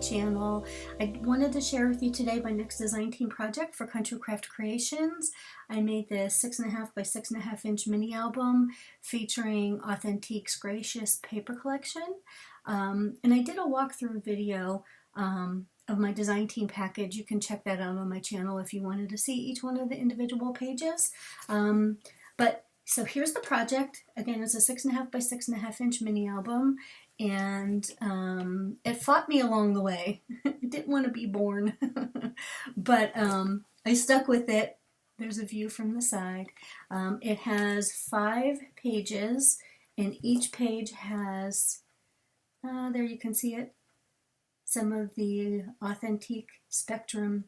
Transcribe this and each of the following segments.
channel. I wanted to share with you today my next design team project for Country Craft Creations. I made this 6.5 by 6.5 inch mini album featuring Authentique's Gracious paper collection. And I did a walkthrough video of my design team package. You can check that out on my channel if you wanted to see each one of the individual pages. So here's the project. Again, it's a 6.5 by 6.5 inch mini album, and it fought me along the way. It didn't want to be born, but I stuck with it. There's a view from the side. It has 5 pages, and each page has, there you can see it, some of the Authentique Spectrum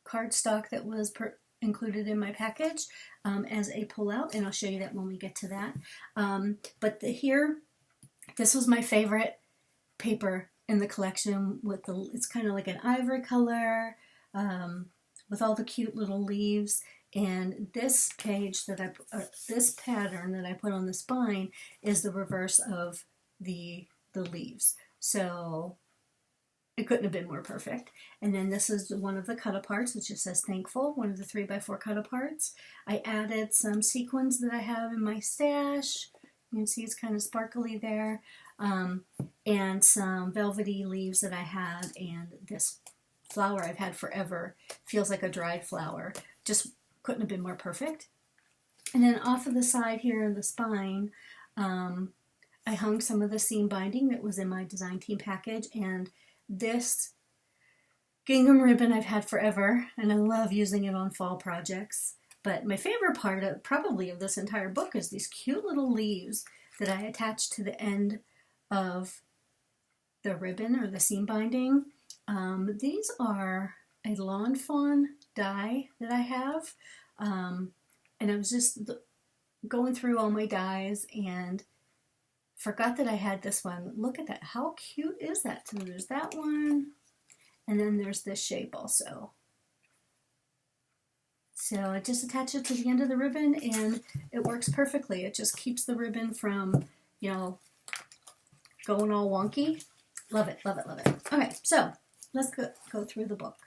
cardstock that was included in my package as a pullout, and I'll show you that when we get to that. But this was my favorite paper in the collection. It's kind of like an ivory color with all the cute little leaves. And this page this pattern that I put on the spine is the reverse of the leaves. So it couldn't have been more perfect. And then this is one of the cut-aparts, which just says thankful, one of the 3x4 cut-aparts. I added some sequins that I have in my stash. You can see it's kind of sparkly there. And some velvety leaves that I have, and this flower I've had forever. Feels like a dried flower. Just couldn't have been more perfect. And then off of the side here in the spine, I hung some of the seam binding that was in my design team package, and this gingham ribbon I've had forever, and I love using it on fall projects. But my favorite part of this entire book is these cute little leaves that I attached to the end of the ribbon or the seam binding. These are a lawn fawn die that I have, and I was just going through all my dies and forgot that I had this one. Look at that. How cute is that? So there's that one, and then there's this shape also. So I just attach it to the end of the ribbon, and it works perfectly. It just keeps the ribbon from, going all wonky. Love it, love it, love it. Okay, so let's go through the book.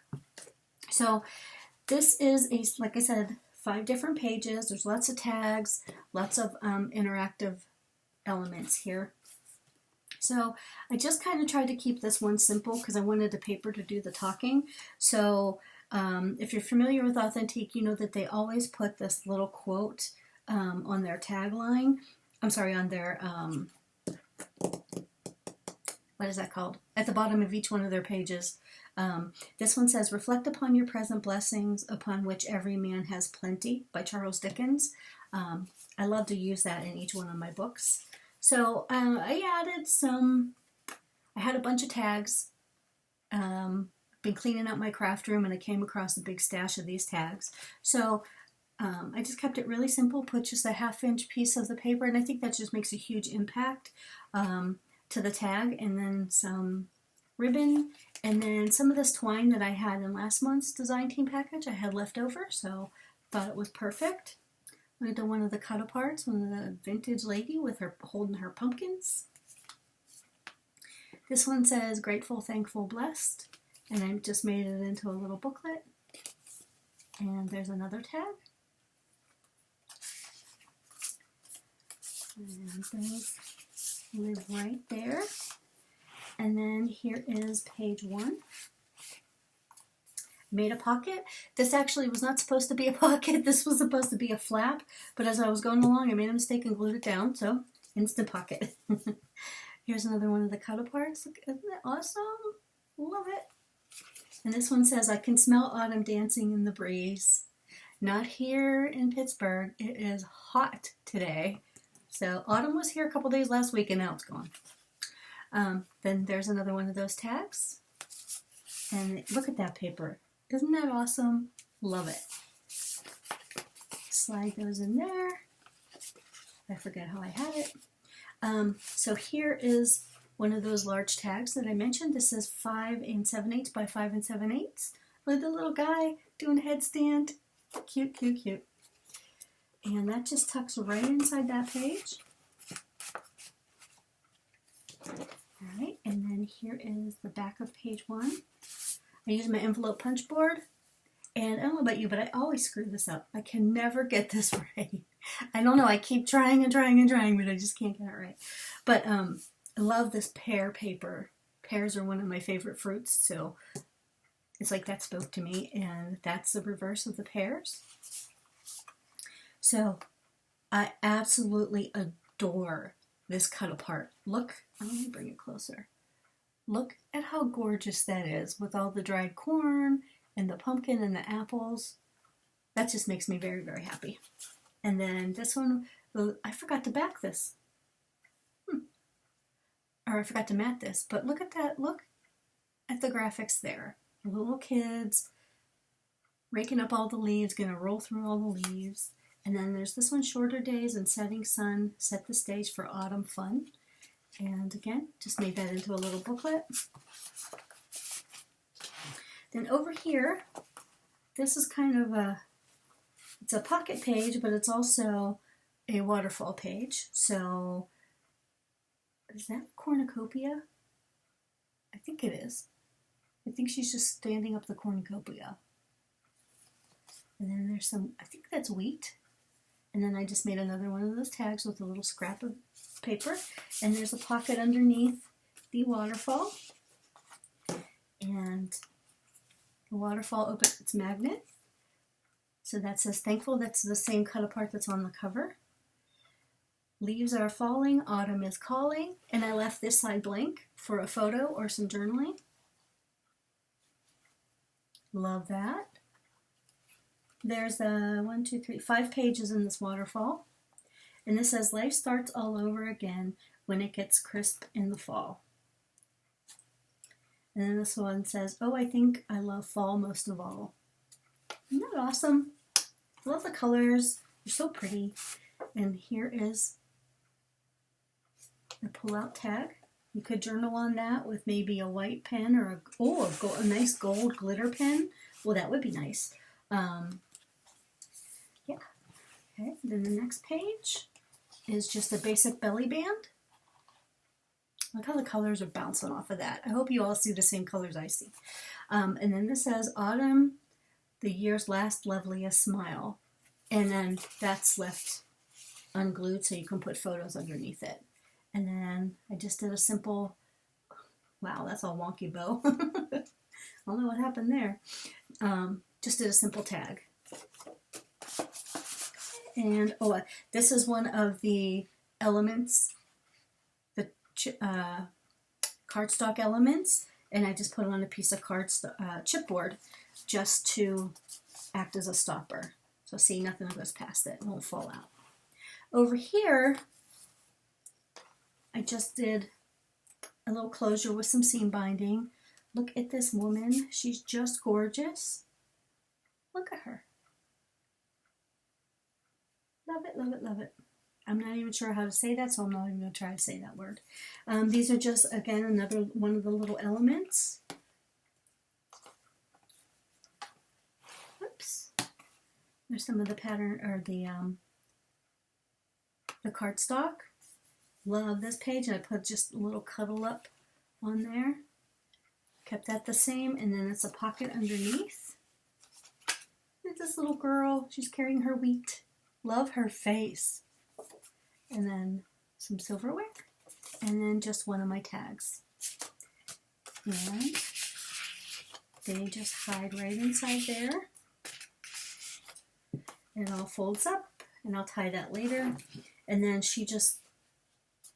So this is, like I said, 5 different pages. There's lots of tags, lots of interactive elements here. So I just kind of tried to keep this one simple because I wanted the paper to do the talking. So if you're familiar with Authentique, you know that they always put this little quote on their tagline. I'm sorry, on their, what is that called? At the bottom of each one of their pages. This one says, "Reflect upon your present blessings, upon which every man has plenty," by Charles Dickens. I love to use that in each one of my books. So I added I had a bunch of tags. Been cleaning out my craft room, and I came across a big stash of these tags. So I just kept it really simple, put just a 1/2 inch piece of the paper, and I think that just makes a huge impact to the tag, and then some ribbon, and then some of this twine that I had in last month's design team package I had left over, so thought it was perfect. I did one of the cut-aparts, one of the vintage lady with her holding her pumpkins. This one says grateful, thankful, blessed, and I just made it into a little booklet. And there's another tag. And those live right there. And then here is page 1. Made a pocket. This actually was not supposed to be a pocket. This was supposed to be a flap, but as I was going along, I made a mistake and glued it down, so instant pocket. Here's another one of the cut-aparts. Look, isn't that awesome? Love it. And this one says, "I can smell autumn dancing in the breeze." Not here in Pittsburgh. It is hot today. So autumn was here a couple days last week, and now it's gone. Then there's another one of those tags. And look at that paper. Isn't that awesome? Love it. Slide those in there. I forget how I had it. So here is one of those large tags that I mentioned. This is 5 7/8 by 5 7/8. Look at the little guy doing a headstand. Cute, cute, cute. And that just tucks right inside that page. All right, and then here is the back of page 1. I use my envelope punch board, and I don't know about you, but I always screw this up. I can never get this right. I don't know, I keep trying and trying and trying, but I just can't get it right. But I love this pear paper. Pears are one of my favorite fruits, so it's like that spoke to me, and that's the reverse of the pears. So I absolutely adore this cut apart. Look, let me bring it closer. Look at how gorgeous that is with all the dried corn and the pumpkin and the apples. That just makes me very, very happy. And then this one, I forgot to back this. Or I forgot to mat this, but look at that. Look at the graphics there. The little kids raking up all the leaves, gonna roll through all the leaves. And then there's this one, shorter days and setting sun set the stage for autumn fun. And again, just made that into a little booklet. Then over here, this is kind of it's a pocket page, but it's also a waterfall page. So, is that cornucopia? I think it is. I think she's just standing up the cornucopia. And then there's some, I think that's wheat. And then I just made another one of those tags with a little scrap of paper. And there's a pocket underneath the waterfall. And the waterfall opens its magnet. So that says thankful. That's the same cut apart that's on the cover. Leaves are falling, autumn is calling. And I left this side blank for a photo or some journaling. Love that. There's 5 pages in this waterfall. And this says, life starts all over again when it gets crisp in the fall. And then this one says, oh, I think I love fall most of all. Isn't that awesome? I love the colors. They're so pretty. And here is the pull-out tag. You could journal on that with maybe a white pen or a nice gold glitter pen. Well, that would be nice. Yeah. Okay. Then the next page is just a basic belly band. Look how the colors are bouncing off of that. I hope you all see the same colors I see. And then this says, autumn, the year's last loveliest smile. And then that's left unglued so you can put photos underneath it. And then I just did a simple, wow, that's all wonky bow. I don't know what happened there. Just did a simple tag. And this is one of the elements, the cardstock elements, and I just put it on a piece of chipboard just to act as a stopper. So see, nothing goes past it, it won't fall out. Over here, I just did a little closure with some seam binding. Look at this woman, she's just gorgeous. Look at her. Love it, love it, love it. I'm not even sure how to say that, so I'm not even going to try to say that word. These are just, again, another one of the little elements. Oops. There's some of the pattern, or the cardstock. Love this page. I put just a little cuddle up on there. Kept that the same, and then it's a pocket underneath. There's this little girl. She's carrying her wheat. Love her face. And then some silverware. And then just one of my tags. And they just hide right inside there. It all folds up, and I'll tie that later. And then she just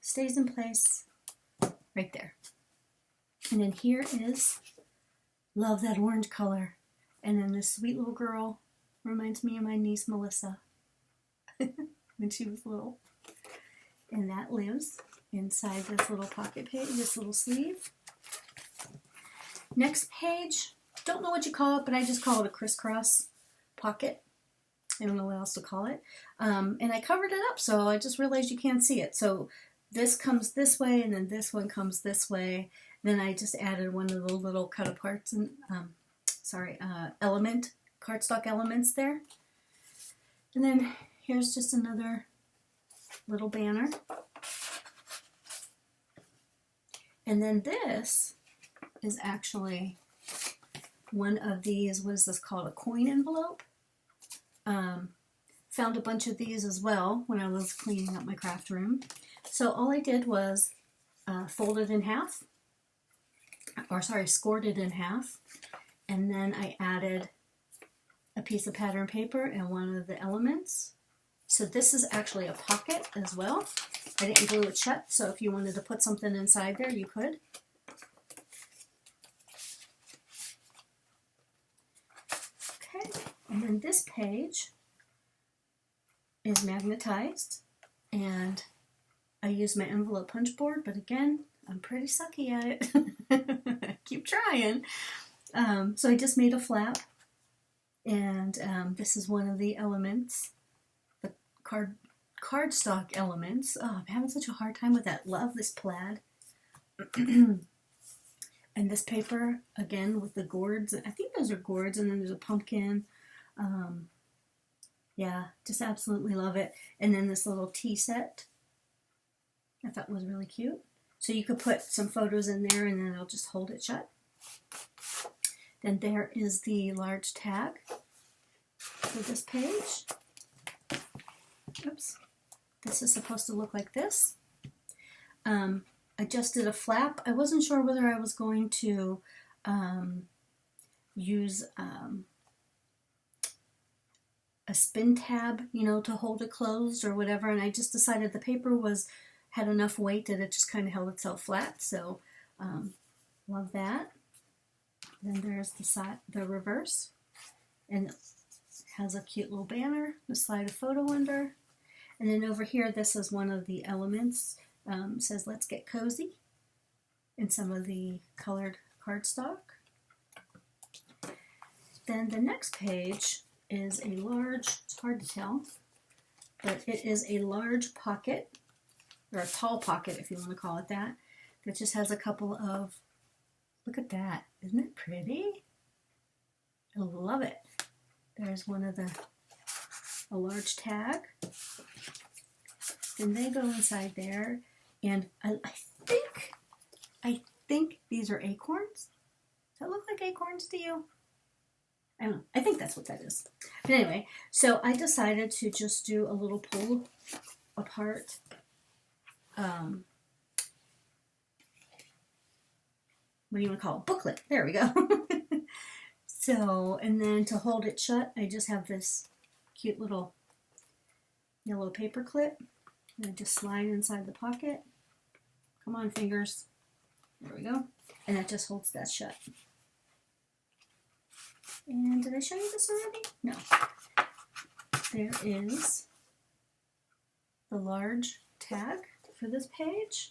stays in place right there. And then here is, love that orange color. And then this sweet little girl reminds me of my niece Melissa when she was little. And that lives inside this little pocket page, this little sleeve. Next page, don't know what you call it, but I just call it a crisscross pocket. I don't know what else to call it. And I covered it up, so I just realized you can't see it. So this comes this way, and then this one comes this way. Then I just added one of the little cut aparts and cardstock elements there. And then here's just another little banner. And then this is actually one of these, what is this called, a coin envelope. Found a bunch of these as well when I was cleaning up my craft room. So all I did was fold it in half, or sorry, scored it in half, and then I added a piece of pattern paper and one of the elements. So this is actually a pocket as well. I didn't glue it shut, so if you wanted to put something inside there, you could. Okay, and then this page is magnetized, and I use my envelope punch board, but again, I'm pretty sucky at it. Keep trying. So I just made a flap, and this is one of the elements, the cardstock elements. Oh, I'm having such a hard time with that. Love this plaid. And this paper, again, with the gourds. I think those are gourds, and then there's a pumpkin. Yeah, just absolutely love it. And then this little tea set I thought was really cute. So you could put some photos in there, and then I'll just hold it shut. Then there is the large tag for this page. Oops. This is supposed to look like this. I just did a flap. I wasn't sure whether I was going to use a spin tab, you know, to hold it closed or whatever, and I just decided the paper had enough weight that it just kind of held itself flat. So love that. Then there's the reverse, and it has a cute little banner to slide a photo under. And then over here, this is one of the elements. Says "Let's get cozy" in some of the colored cardstock. Then the next page is a large, it's hard to tell, but it is a large pocket, or a tall pocket if you want to call it that just has a couple of, look at that, isn't it pretty? I love it. There's one of a large tag. Then they go inside there, and I think these are acorns. Does that look like acorns to you? I don't know. I think that's what that is. But anyway, so I decided to just do a little pull apart what do you want to call it? Booklet. There we go. So, and then to hold it shut, I just have this cute little yellow paper clip. And I just slide inside the pocket. Come on, fingers. There we go. And that just holds that shut. And did I show you this already? No. There is the large tag for this page.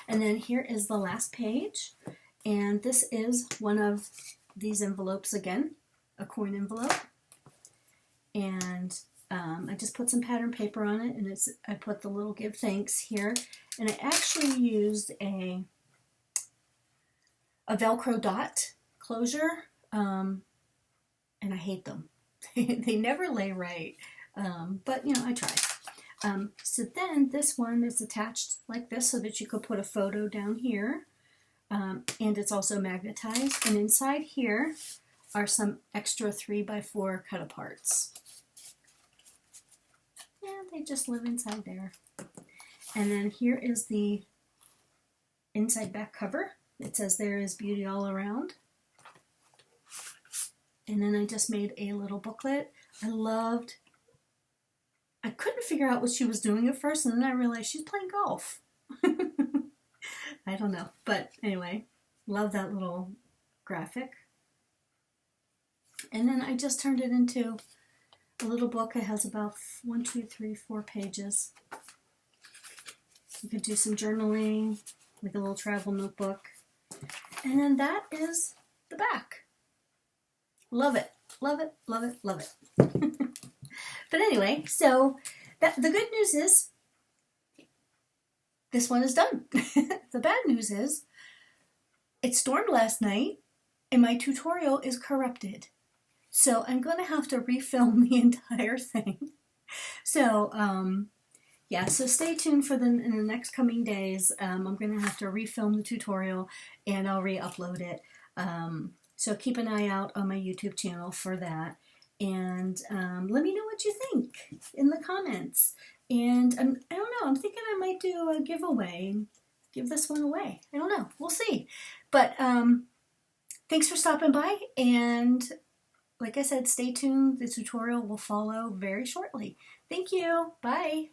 And then here is the last page. And this is one of these envelopes again, a coin envelope. And I just put some pattern paper on it, and I put the little give thanks here. And I actually used a Velcro dot closure, and I hate them. They never lay right, but you know, I tried. So then this one is attached like this so that you could put a photo down here, and it's also magnetized, and inside here are some extra 3x4 cut aparts. And they just live inside there. And then here is the inside back cover. It says "There is beauty all around." And then I just made a little booklet. I couldn't figure out what she was doing at first, and then I realized she's playing golf. I don't know. But anyway, love that little graphic. And then I just turned it into a little book. It has about 1, 2, 3, 4 pages. You could do some journaling, like a little travel notebook. And then that is the back. Love it, love it, love it, love it. But anyway, so the good news is this one is done. The bad news is it stormed last night and my tutorial is corrupted. So I'm going to have to refilm the entire thing. So, yeah, so stay tuned for in the next coming days. I'm going to have to refilm the tutorial and I'll re-upload it. So keep an eye out on my YouTube channel for that. And let me know what you think in the comments. And I don't know, I'm thinking I might do a giveaway and give this one away. I don't know, we'll see. But thanks for stopping by, and like I said, stay tuned. The tutorial will follow very shortly. Thank you. Bye.